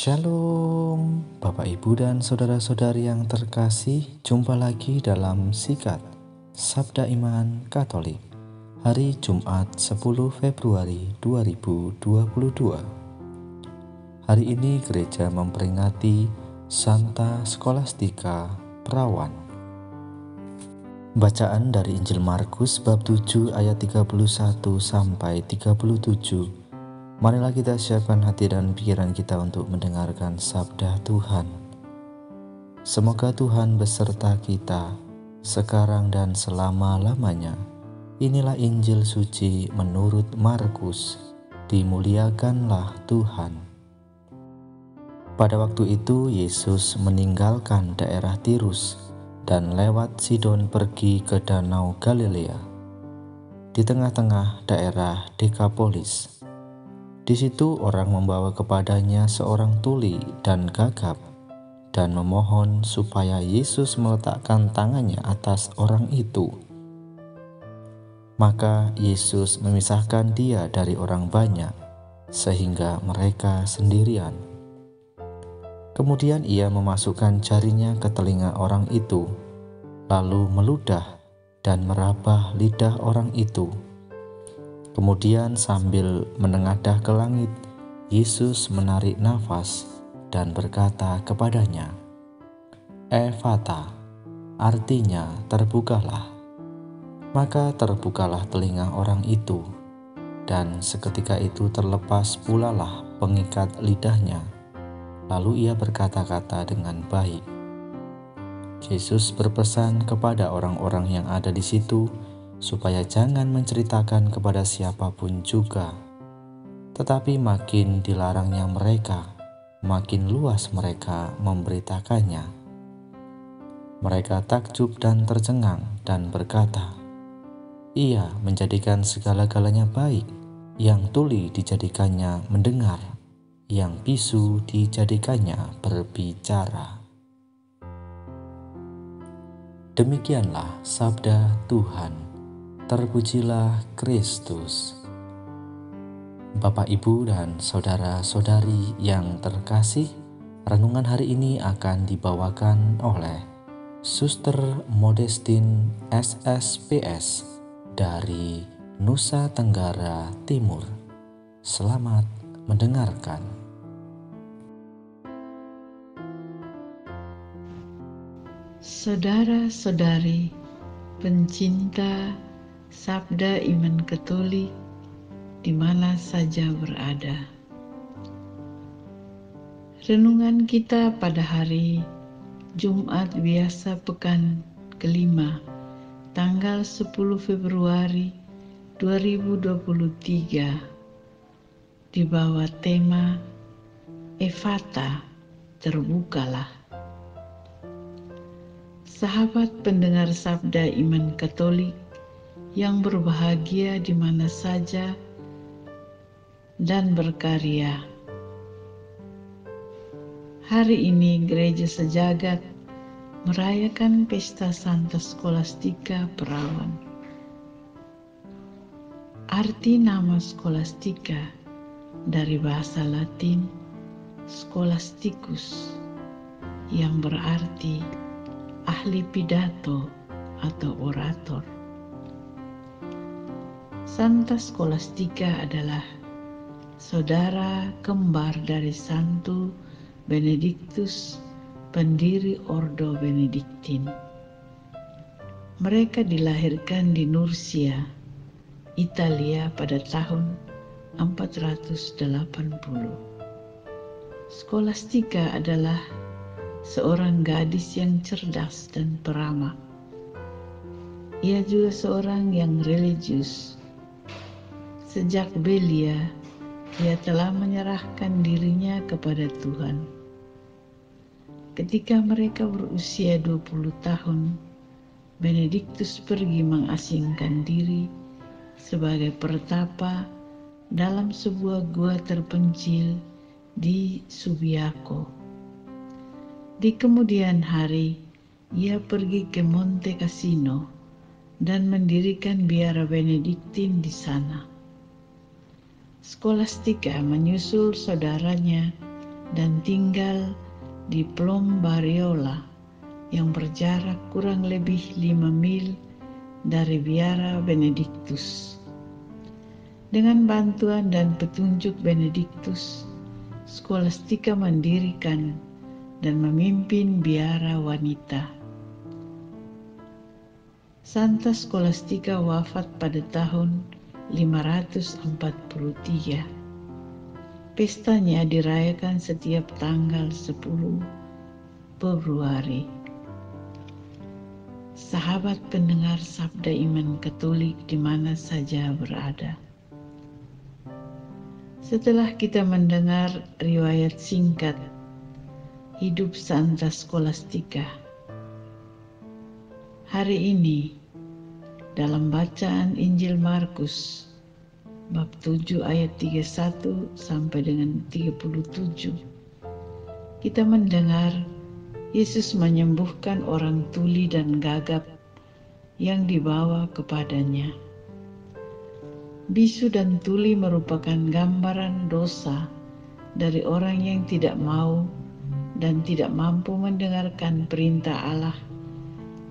Shalom, Bapak Ibu dan saudara-saudari yang terkasih, jumpa lagi dalam Sikat Sabda Iman Katolik hari Jumat 10 Februari 2022. Hari ini gereja memperingati Santa Scholastica Perawan. Bacaan dari Injil Markus bab 7 ayat 31 sampai 37. Marilah kita siapkan hati dan pikiran kita untuk mendengarkan sabda Tuhan. Semoga Tuhan beserta kita, sekarang dan selama-lamanya. Inilah Injil suci menurut Markus. Dimuliakanlah Tuhan. Pada waktu itu Yesus meninggalkan daerah Tirus dan lewat Sidon pergi ke Danau Galilea, di tengah-tengah daerah Dekapolis. Di situ orang membawa kepadanya seorang tuli dan gagap dan memohon supaya Yesus meletakkan tangannya atas orang itu. Maka Yesus memisahkan dia dari orang banyak, sehingga mereka sendirian. Kemudian ia memasukkan jarinya ke telinga orang itu, lalu meludah dan meraba lidah orang itu. Kemudian sambil menengadah ke langit, Yesus menarik nafas dan berkata kepadanya, "Ephata," artinya terbukalah. Maka terbukalah telinga orang itu, dan seketika itu terlepas pulalah pengikat lidahnya. Lalu ia berkata-kata dengan baik. Yesus berpesan kepada orang-orang yang ada di situ supaya jangan menceritakan kepada siapapun juga. Tetapi makin dilarangnya mereka, makin luas mereka memberitakannya. Mereka takjub dan tercengang dan berkata, "Ia menjadikan segala-galanya baik, yang tuli dijadikannya mendengar, yang bisu dijadikannya berbicara." Demikianlah sabda Tuhan. Terpujilah Kristus. Bapak, Ibu, dan saudara-saudari yang terkasih, renungan hari ini akan dibawakan oleh Suster Modestin SSPS dari Nusa Tenggara Timur. Selamat mendengarkan. Saudara-saudari pencinta Sabda Iman Katolik di mana saja berada. Renungan kita pada hari Jumat biasa pekan kelima, tanggal 10 Februari 2023, di bawah tema Ephata, terbukalah. Sahabat pendengar Sabda Iman Katolik yang berbahagia di mana saja dan berkarya. Hari ini Gereja Sejagat merayakan pesta Santa Scholastica Perawan. Arti nama Scholastica dari bahasa Latin Scholasticus, yang berarti ahli pidato atau orator. Santa Scholastica adalah saudara kembar dari Santo Benedictus, pendiri Ordo Benediktin. Mereka dilahirkan di Nursia, Italia pada tahun 480. Scholastica adalah seorang gadis yang cerdas dan peramak. Ia juga seorang yang religius. Sejak belia, ia telah menyerahkan dirinya kepada Tuhan. Ketika mereka berusia 20 tahun, Benediktus pergi mengasingkan diri sebagai pertapa dalam sebuah gua terpencil di Subiaco. Di kemudian hari, ia pergi ke Monte Cassino dan mendirikan biara Benediktin di sana. Scholastica menyusul saudaranya dan tinggal di Plom Bariola yang berjarak kurang lebih 5 mil dari biara Benediktus. Dengan bantuan dan petunjuk Benediktus, Skolastika mendirikan dan memimpin biara wanita. Santa Skolastika wafat pada tahun 543. Pestanya dirayakan setiap tanggal 10 Februari. Sahabat pendengar Sabda Iman Katolik di mana saja berada. Setelah kita mendengar riwayat singkat hidup Santa Skolastika, hari ini dalam bacaan Injil Markus bab 7 ayat 31 sampai dengan 37, kita mendengar Yesus menyembuhkan orang tuli dan gagap yang dibawa kepadanya. Bisu dan tuli merupakan gambaran dosa dari orang yang tidak mau dan tidak mampu mendengarkan perintah Allah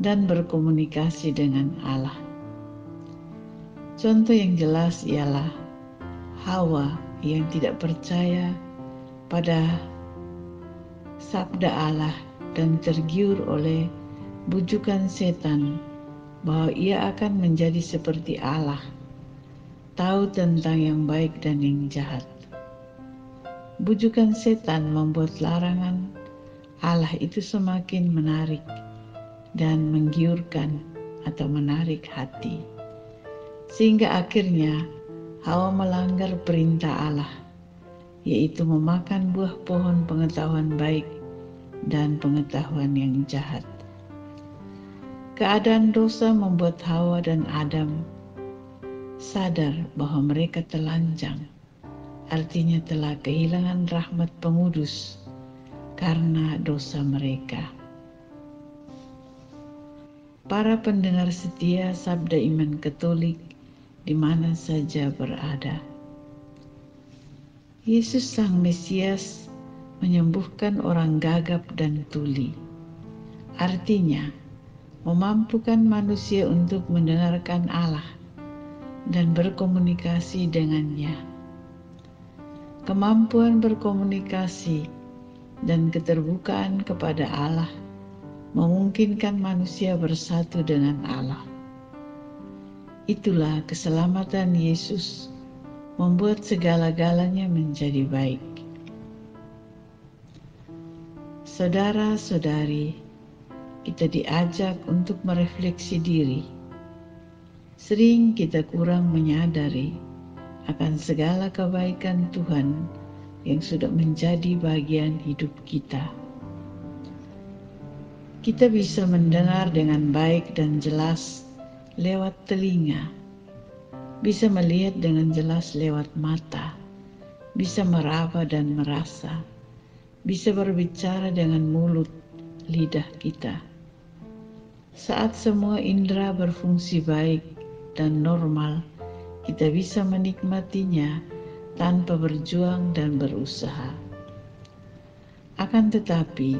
dan berkomunikasi dengan Allah. Contoh yang jelas ialah Hawa yang tidak percaya pada sabda Allah dan tergiur oleh bujukan setan bahwa ia akan menjadi seperti Allah, tahu tentang yang baik dan yang jahat. Bujukan setan membuat larangan Allah itu semakin menarik dan menggiurkan atau menarik hati, sehingga akhirnya Hawa melanggar perintah Allah, yaitu memakan buah pohon pengetahuan baik dan pengetahuan yang jahat. Keadaan dosa membuat Hawa dan Adam sadar bahwa mereka telanjang, artinya telah kehilangan rahmat pengudus karena dosa mereka. Para pendengar setia Sabda Iman Katolik di mana saja berada, Yesus Sang Mesias menyembuhkan orang gagap dan tuli, artinya memampukan manusia untuk mendengarkan Allah dan berkomunikasi dengannya. Kemampuan berkomunikasi dan keterbukaan kepada Allah memungkinkan manusia bersatu dengan Allah. Itulah keselamatan Yesus membuat segala-galanya menjadi baik. Saudara-saudari, kita diajak untuk merefleksi diri. Sering kita kurang menyadari akan segala kebaikan Tuhan yang sudah menjadi bagian hidup kita. Kita bisa mendengar dengan baik dan jelas lewat telinga, bisa melihat dengan jelas lewat mata, bisa meraba dan merasa, bisa berbicara dengan mulut, lidah kita. Saat semua indera berfungsi baik dan normal, kita bisa menikmatinya tanpa berjuang dan berusaha. Akan tetapi,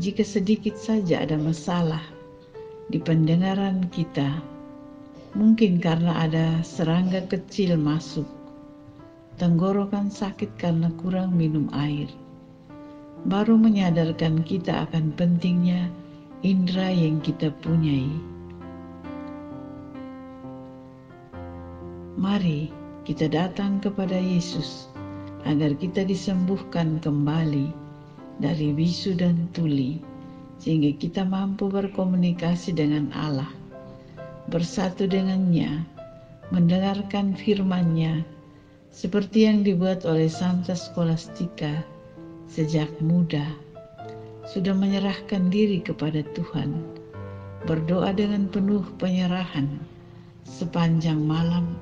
jika sedikit saja ada masalah di pendengaran kita, mungkin karena ada serangga kecil masuk, tenggorokan sakit karena kurang minum air, baru menyadarkan kita akan pentingnya indera yang kita punyai. Mari kita datang kepada Yesus agar kita disembuhkan kembali dari bisu dan tuli, sehingga kita mampu berkomunikasi dengan Allah, bersatu dengannya, mendengarkan firman-Nya, seperti yang dibuat oleh Santa Skolastika sejak muda. Sudah menyerahkan diri kepada Tuhan, berdoa dengan penuh penyerahan sepanjang malam,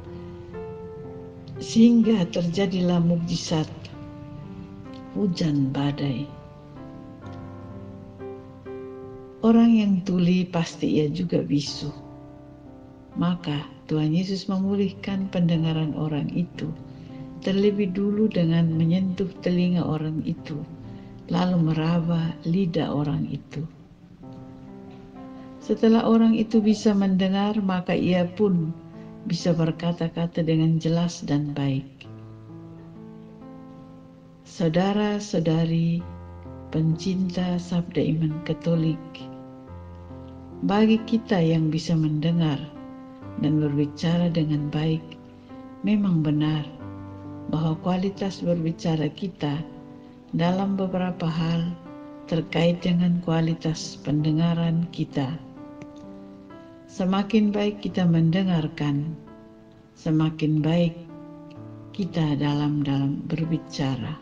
sehingga terjadilah mukjizat hujan badai. Orang yang tuli pasti ia juga bisu. Maka Tuhan Yesus memulihkan pendengaran orang itu terlebih dulu dengan menyentuh telinga orang itu lalu meraba lidah orang itu. Setelah orang itu bisa mendengar, maka ia pun bisa berkata-kata dengan jelas dan baik. Saudara-saudari pencinta Sabda Iman Katolik, bagi kita yang bisa mendengar dan berbicara dengan baik, memang benar bahwa kualitas berbicara kita dalam beberapa hal terkait dengan kualitas pendengaran kita. Semakin baik kita mendengarkan, semakin baik kita dalam berbicara.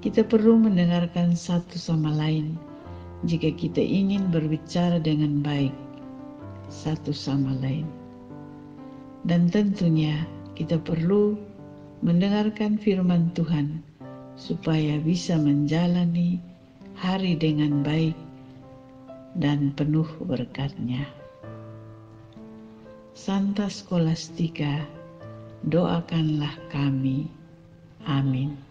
Kita perlu mendengarkan satu sama lain jika kita ingin berbicara dengan baik satu sama lain. Dan tentunya kita perlu mendengarkan firman Tuhan supaya bisa menjalani hari dengan baik dan penuh berkat-Nya. Santa Scholastica, doakanlah kami. Amin.